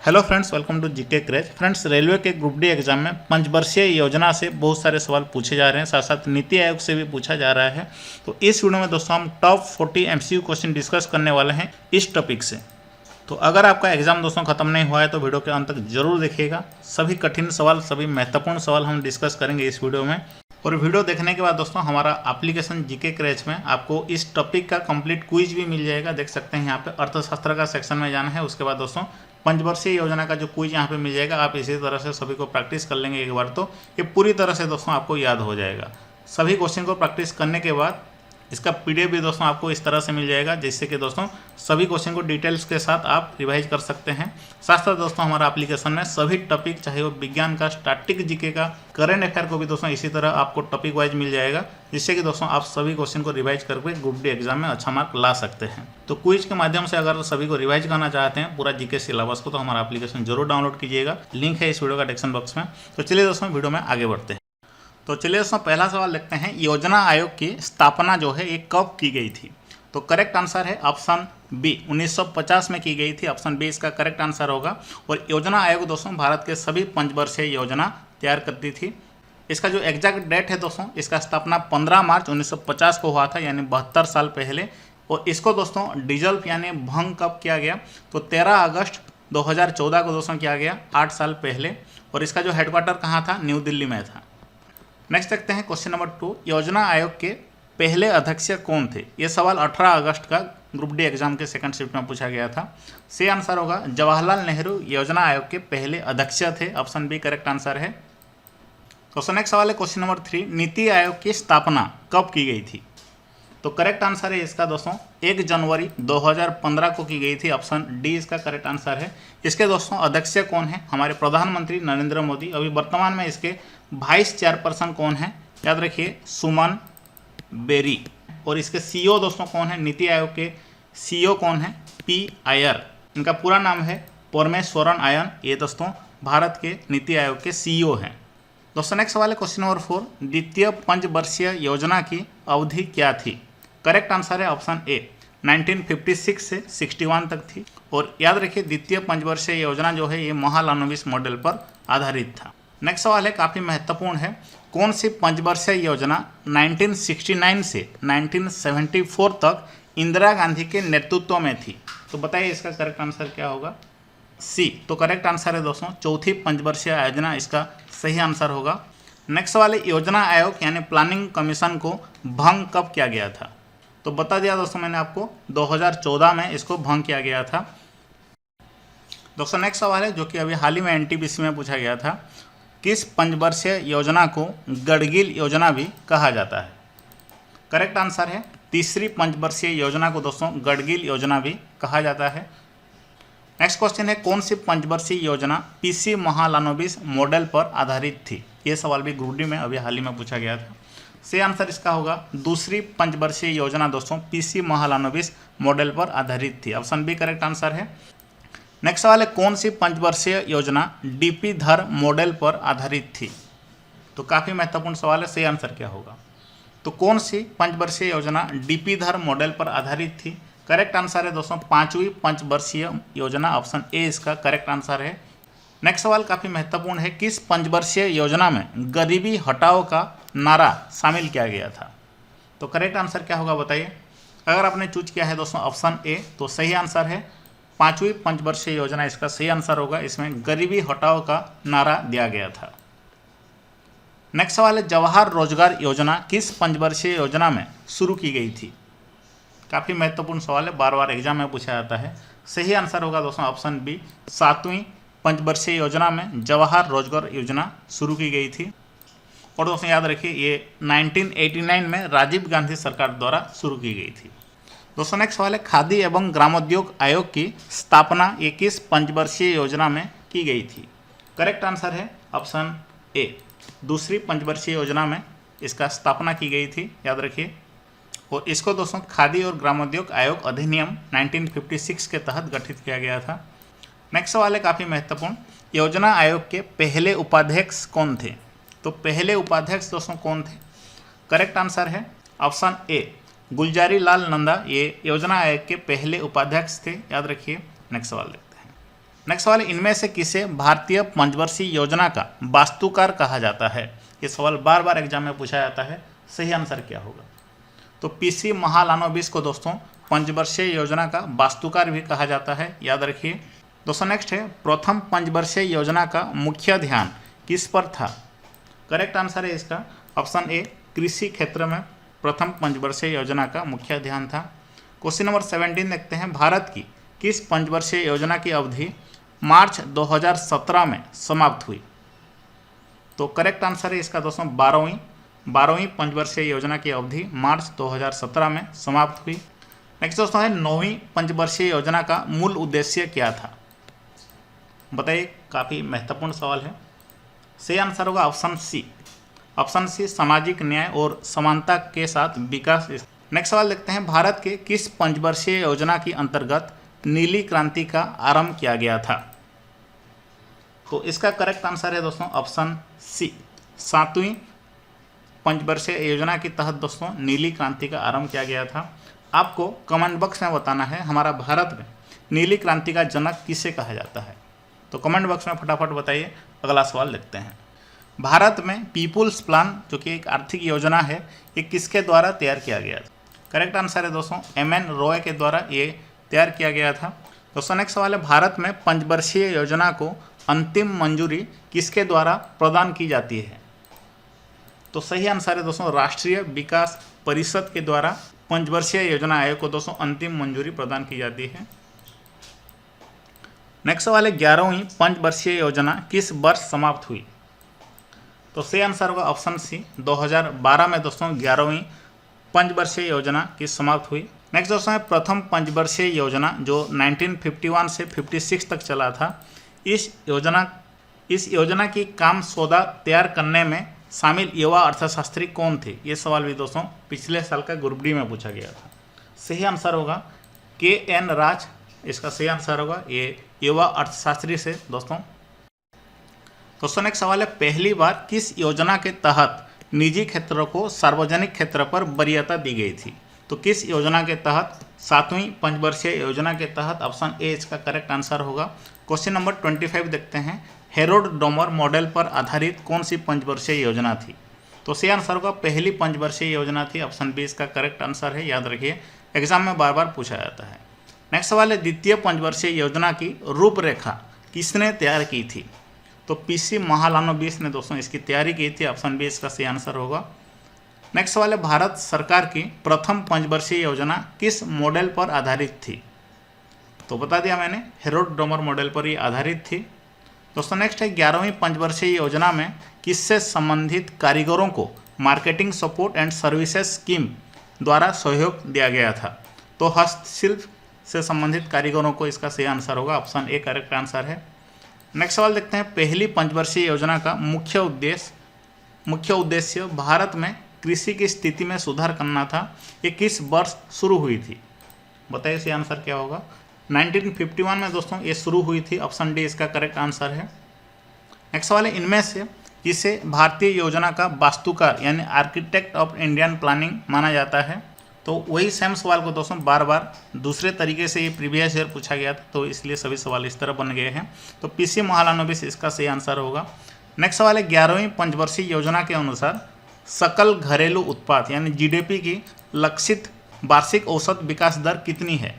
Hello friends, welcome to GK craze. Friends, railway के group D exam में पंचवर्षीय योजना से बहुत सारे सवाल पूछे जा रहे हैं, साथ साथ नीति आयोग से भी पूछा जा रहा है। तो इस वीडियो में दोस्तों हम टॉप 40 एमसीक्यू क्वेश्चन डिस्कस करने वाले हैं इस टॉपिक से। तो अगर आपका एग्जाम दोस्तों खत्म नहीं हुआ है तो वीडियो के अंत तक जरूर देखिएगा। सभी कठिन सवाल, सभी महत्वपूर्ण सवाल हम डिस्कस करेंगे इस वीडियो में। और वीडियो देखने के बाद दोस्तों हमारा एप्लीकेशन जीके क्रेज में आपको इस टॉपिक का कंप्लीट क्विज भी मिल जाएगा। देख सकते हैं यहाँ पे अर्थशास्त्र का सेक्शन में जाना है, उसके बाद दोस्तों पंचवर्षीय योजना का जो क्विज यहाँ पे मिल जाएगा। आप इसी तरह से सभी को प्रैक्टिस कर लेंगे एक बार तो ये पूरी तरह से दोस्तों आपको याद हो जाएगा। सभी क्वेश्चन को प्रैक्टिस करने के बाद इसका पीडीएफ भी दोस्तों आपको इस तरह से मिल जाएगा, जिससे कि दोस्तों सभी क्वेश्चन को डिटेल्स के साथ आप रिवाइज कर सकते हैं। साथ साथ दोस्तों हमारा एप्लीकेशन में सभी टॉपिक, चाहे वो विज्ञान का, स्टैटिक जीके का, करंट अफेयर को भी दोस्तों इसी तरह आपको टॉपिक वाइज मिल जाएगा, जिससे कि दोस्तों आप सभी क्वेश्चन को रिवाइज करके ग्रुप डी एग्जाम में अच्छा मार्क ला सकते हैं। तो क्विज के माध्यम से अगर सभी को रिवाइज करना चाहते हैं पूरा जीके सिलेबस को, तो हमारा एप्लीकेशन जरूर डाउनलोड कीजिएगा। लिंक है इस वीडियो का डिस्क्रिप्शन बॉक्स में। तो चलिए दोस्तों वीडियो में आगे बढ़ते हैं। तो चलिए दोस्तों पहला सवाल लिखते हैं, योजना आयोग की स्थापना जो है ये कब की गई थी? तो करेक्ट आंसर है ऑप्शन बी, 1950 में की गई थी। ऑप्शन बी इसका करेक्ट आंसर होगा। और योजना आयोग दोस्तों भारत के सभी पंचवर्षीय योजना तैयार करती थी। इसका जो एग्जैक्ट डेट है दोस्तों, इसका स्थापना 15 मार्च 1950 को हुआ था, यानी 72 साल पहले। और इसको दोस्तों डिजल्व यानी भंग कब किया गया? तो 13 अगस्त 2014 को दोस्तों किया गया, 8 साल पहले। और इसका जो हेडक्वार्टर कहाँ था? न्यू दिल्ली में था। नेक्स्ट देखते हैं क्वेश्चन नंबर 2, योजना आयोग के पहले अध्यक्ष कौन थे? ये सवाल 18 अगस्त का ग्रुप डी एग्जाम के सेकंड शिफ्ट में पूछा गया था। सही आंसर होगा जवाहरलाल नेहरू योजना आयोग के पहले अध्यक्ष थे। ऑप्शन बी करेक्ट आंसर है। दोस्तों नेक्स्ट सवाल है क्वेश्चन नंबर 3, नीति आयोग की स्थापना कब की गई थी? तो करेक्ट आंसर है इसका दोस्तों 1 जनवरी 2015 को की गई थी। ऑप्शन डी इसका करेक्ट आंसर है। इसके दोस्तों अध्यक्ष कौन है? हमारे प्रधानमंत्री नरेंद्र मोदी। अभी वर्तमान में इसके वाइस चेयरपर्सन कौन है? याद रखिए सुमन बेरी। और इसके सीईओ दोस्तों कौन है? नीति आयोग के सीईओ कौन है? पी अय्यर। इनका पूरा नाम है परमेश्वरन अय्यर। ये दोस्तों भारत के नीति आयोग के सीईओ हैं। दोस्तों नेक्स्ट सवाल है क्वेश्चन नंबर 4, द्वितीय पंचवर्षीय योजना की अवधि क्या थी? करेक्ट आंसर है ऑप्शन ए, 1956 से 61 तक थी। और याद रखिए द्वितीय पंचवर्षीय योजना जो है ये महालनोबिस मॉडल पर आधारित था। नेक्स्ट सवाल है काफ़ी महत्वपूर्ण है, कौन सी पंचवर्षीय योजना 1969 से 1974 तक इंदिरा गांधी के नेतृत्व में थी? तो बताइए इसका करेक्ट आंसर क्या होगा? सी। तो करेक्ट आंसर है दोस्तों चौथी पंचवर्षीय योजना इसका सही आंसर होगा। नेक्स्ट सवाल है योजना आयोग यानी प्लानिंग कमीशन को भंग कब किया गया था? तो बता दिया दोस्तों मैंने आपको 2014 में इसको भंग किया गया था। दोस्तों नेक्स्ट सवाल है जो कि अभी हाल ही में एनटीपीसी में पूछा गया था, किस पंचवर्षीय योजना को गडगिल योजना भी कहा जाता है? करेक्ट आंसर है तीसरी पंचवर्षीय योजना को दोस्तों गडगिल योजना भी कहा जाता है। नेक्स्ट क्वेश्चन है, कौन सी पंचवर्षीय योजना पीसी महालनोबिस मॉडल पर आधारित थी? ये सवाल भी ग्रुप डी में अभी हाल ही में पूछा गया था। सही आंसर इसका होगा दूसरी पंचवर्षीय योजना दोस्तों पीसी महालनोबिस मॉडल पर आधारित थी। ऑप्शन बी करेक्ट आंसर है। नेक्स्ट सवाल है, कौन सी पंचवर्षीय योजना डीपी धर मॉडल पर आधारित थी? तो काफ़ी महत्वपूर्ण सवाल है, सही आंसर क्या होगा? तो कौन सी पंचवर्षीय योजना डीपी धर मॉडल पर आधारित थी? करेक्ट आंसर है दोस्तों 5वीं पंचवर्षीय योजना। ऑप्शन ए इसका करेक्ट आंसर है। नेक्स्ट सवाल काफ़ी महत्वपूर्ण है, किस पंचवर्षीय योजना में गरीबी हटाओ का नारा शामिल किया गया था? तो करेक्ट आंसर क्या होगा बताइए? अगर आपने चूज किया है दोस्तों ऑप्शन ए तो सही आंसर है 5वीं पंचवर्षीय योजना इसका सही आंसर होगा। इसमें गरीबी हटाओ का नारा दिया गया था। नेक्स्ट सवाल है, जवाहर रोजगार योजना किस पंचवर्षीय योजना में शुरू की गई थी? काफ़ी महत्वपूर्ण सवाल है, बार बार एग्जाम में पूछा जाता है। सही आंसर होगा दोस्तों ऑप्शन बी, 7वीं पंचवर्षीय योजना में जवाहर रोजगार योजना शुरू की गई थी। और दोस्तों याद रखिए ये 1989 में राजीव गांधी सरकार द्वारा शुरू की गई थी। दोस्तों नेक्स्ट सवाल है, खादी एवं ग्रामोद्योग आयोग की स्थापना ये किस पंचवर्षीय योजना में की गई थी? करेक्ट आंसर है ऑप्शन ए, दूसरी पंचवर्षीय योजना में इसका स्थापना की गई थी, याद रखिए। और इसको दोस्तों खादी और ग्रामोद्योग आयोग अधिनियम 1956 के तहत गठित किया गया था। नेक्स्ट सवाल है काफ़ी महत्वपूर्ण, योजना आयोग के पहले उपाध्यक्ष कौन थे? तो पहले उपाध्यक्ष दोस्तों कौन थे? करेक्ट आंसर है ऑप्शन ए, गुलजारी लाल नंदा। ये योजना आयोग के पहले उपाध्यक्ष थे, याद रखिए। नेक्स्ट सवाल देखते हैं। नेक्स्ट सवाल, इनमें से किसे भारतीय पंचवर्षीय योजना का वास्तुकार कहा जाता है? ये सवाल बार बार एग्जाम में पूछा जाता है। सही आंसर क्या होगा? तो पीसी महालानोबिस को दोस्तों पंचवर्षीय योजना का वास्तुकार भी कहा जाता है, याद रखिए। दोस्तों नेक्स्ट है, प्रथम पंचवर्षीय योजना का मुख्य ध्यान किस पर था? करेक्ट आंसर है इसका ऑप्शन ए, कृषि क्षेत्र में प्रथम पंचवर्षीय योजना का मुख्य ध्यान था। क्वेश्चन नंबर 17 देखते हैं, भारत की किस पंचवर्षीय योजना की अवधि मार्च 2017 में समाप्त हुई? तो करेक्ट आंसर है इसका दोस्तों 12वीं पंचवर्षीय योजना की अवधि मार्च 2017 में समाप्त हुई। नेक्स्ट दोस्तों है, 9वीं पंचवर्षीय योजना का मूल उद्देश्य क्या था? बताइए, काफ़ी महत्वपूर्ण सवाल है। सही आंसर होगा ऑप्शन सी, सामाजिक न्याय और समानता के साथ विकास। नेक्स्ट सवाल देखते हैं, भारत के किस पंचवर्षीय योजना की अंतर्गत नीली क्रांति का आरंभ किया गया था? तो इसका करेक्ट आंसर है दोस्तों ऑप्शन सी, 7वीं पंचवर्षीय योजना के तहत दोस्तों नीली क्रांति का आरंभ किया गया था। आपको कमेंट बॉक्स में बताना है हमारा भारत में नीली क्रांति का जनक किसे कहा जाता है। तो कमेंट बॉक्स में फटाफट बताइए। अगला सवाल देखते हैं, भारत में पीपुल्स प्लान जो कि एक आर्थिक योजना है, ये किसके द्वारा तैयार किया गया था? करेक्ट आंसर है दोस्तों MN रॉय के द्वारा ये तैयार किया गया था। दोस्तों नेक्स्ट सवाल है, भारत में पंचवर्षीय योजना को अंतिम मंजूरी किसके द्वारा प्रदान की जाती है? तो सही आंसर है दोस्तों राष्ट्रीय विकास परिषद के द्वारा पंचवर्षीय योजना आयोग को दोस्तों अंतिम मंजूरी प्रदान की जाती है। नेक्स्ट सवाल है, 11वीं पंचवर्षीय योजना किस वर्ष समाप्त हुई? तो सही आंसर होगा ऑप्शन सी, 2012 में दोस्तों 11वीं पंचवर्षीय योजना की समाप्त हुई। नेक्स्ट दोस्तों है, प्रथम पंचवर्षीय योजना जो 1951 से 56 तक चला था, इस योजना की काम सौदा तैयार करने में शामिल युवा अर्थशास्त्री कौन थे? ये सवाल भी दोस्तों पिछले साल का ग्रुप डी में पूछा गया था। सही आंसर होगा KN राज, इसका सही आंसर होगा ये युवा अर्थशास्त्री से दोस्तों। नेक्स्ट सवाल है, पहली बार किस योजना के तहत निजी क्षेत्रों को सार्वजनिक क्षेत्र पर वरीयता दी गई थी? तो किस योजना के तहत? 7वीं पंचवर्षीय योजना के तहत, ऑप्शन ए इसका करेक्ट आंसर होगा। क्वेश्चन नंबर 25 देखते हैं, हेरोल्ड डोमर मॉडल पर आधारित कौन सी पंचवर्षीय योजना थी? तो सही आंसर होगा पहली पंचवर्षीय योजना थी, ऑप्शन बी इसका करेक्ट आंसर है, याद रखिए एग्जाम में बार बार पूछा जाता है। नेक्स्ट सवाल है, द्वितीय पंचवर्षीय योजना की रूपरेखा किसने तैयार की थी? तो पीसी महालानोबिस ने दोस्तों इसकी तैयारी की थी, ऑप्शन बी इसका सही आंसर होगा। नेक्स्ट सवाल है, भारत सरकार की प्रथम पंचवर्षीय योजना किस मॉडल पर आधारित थी? तो बता दिया मैंने, हेरोल्ड डोमर मॉडल पर ये आधारित थी। दोस्तों नेक्स्ट है, 11वीं पंचवर्षीय योजना में किससे संबंधित कारीगरों को marketing support and services scheme द्वारा सहयोग दिया गया था? तो हस्तशिल्प से संबंधित कारीगरों को इसका सही आंसर होगा, ऑप्शन ए करेक्ट आंसर है। नेक्स्ट सवाल देखते हैं, पहली पंचवर्षीय योजना का मुख्य उद्देश्य भारत में कृषि की स्थिति में सुधार करना था, ये किस वर्ष शुरू हुई थी? बताइए सही आंसर क्या होगा? 1951 में दोस्तों ये शुरू हुई थी, ऑप्शन डी इसका करेक्ट आंसर है। नेक्स्ट सवाल है, इनमें से किसे भारतीय योजना का वास्तुकार यानी आर्किटेक्ट ऑफ इंडियन प्लानिंग माना जाता है? तो वही सेम सवाल को दोस्तों बार बार दूसरे तरीके से ये प्रीवियस ईयर पूछा गया था, तो इसलिए सभी सवाल इस तरह बन गए हैं। तो पीसी महालानोबिस इसका सही आंसर होगा। नेक्स्ट सवाल है, 11वीं पंचवर्षीय योजना के अनुसार सकल घरेलू उत्पाद यानी GDP की लक्षित वार्षिक औसत विकास दर कितनी है?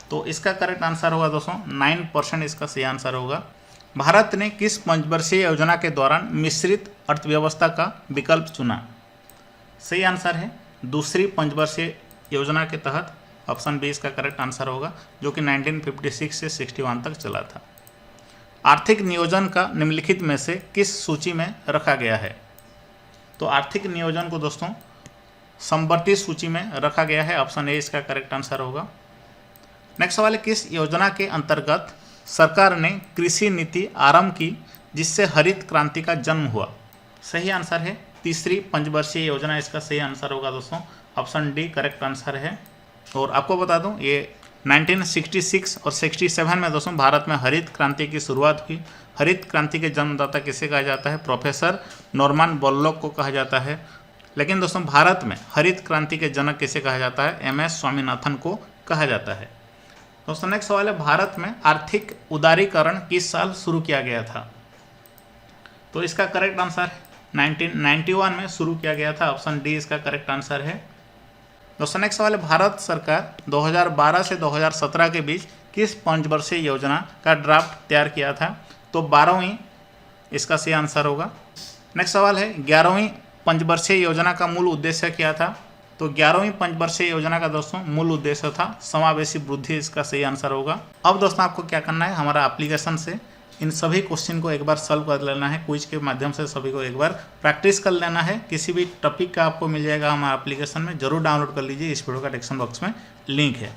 तो इसका करेक्ट आंसर होगा दोस्तों 9% इसका सही आंसर होगा। भारत ने किस पंचवर्षीय योजना के दौरान मिश्रित अर्थव्यवस्था का विकल्प चुना? सही आंसर है दूसरी पंचवर्षीय योजना के तहत, ऑप्शन बी इसका करेक्ट आंसर होगा, जो कि 1956 से 61 तक चला था। आर्थिक नियोजन का निम्नलिखित में से किस सूची में रखा गया है? तो आर्थिक नियोजन को दोस्तों समवर्ती सूची में रखा गया है, ऑप्शन ए इसका करेक्ट आंसर होगा। नेक्स्ट सवाल है, किस योजना के अंतर्गत सरकार ने कृषि नीति आरंभ की जिससे हरित क्रांति का जन्म हुआ? सही आंसर है तीसरी पंचवर्षीय योजना, इसका सही आंसर होगा दोस्तों, ऑप्शन डी करेक्ट आंसर है। और आपको बता दूं ये 1966 और 67 में दोस्तों भारत में हरित क्रांति की शुरुआत हुई। हरित क्रांति के जन्मदाता किसे कहा जाता है? प्रोफेसर नॉर्मन बोरलॉग को कहा जाता है। लेकिन दोस्तों भारत में हरित क्रांति के जनक किसे कहा जाता है? MS स्वामीनाथन को कहा जाता है। दोस्तों नेक्स्ट सवाल है, भारत में आर्थिक उदारीकरण किस साल शुरू किया गया था? तो इसका करेक्ट आंसर 1991 में शुरू किया गया था। ऑप्शन डी इसका करेक्ट आंसर है। दोस्तों नेक्स्ट सवाल है, भारत सरकार 2012 से 2017 के बीच किस पंचवर्षीय योजना का ड्राफ्ट तैयार किया था? तो 12वीं इसका सही आंसर होगा। नेक्स्ट सवाल है, 11वीं पंचवर्षीय योजना का मूल उद्देश्य क्या था? तो 11वीं पंचवर्षीय योजना का दोस्तों मूल उद्देश्य था समावेशी वृद्धि, इसका सही आंसर होगा। अब दोस्तों आपको क्या करना है, हमारा एप्लीकेशन से इन सभी क्वेश्चन को एक बार सॉल्व कर लेना है, क्विज के माध्यम से सभी को एक बार प्रैक्टिस कर लेना है। किसी भी टॉपिक का आपको मिल जाएगा हमारे एप्लीकेशन में, जरूर डाउनलोड कर लीजिए। इस वीडियो का डिस्क्रिप्शन बॉक्स में लिंक है।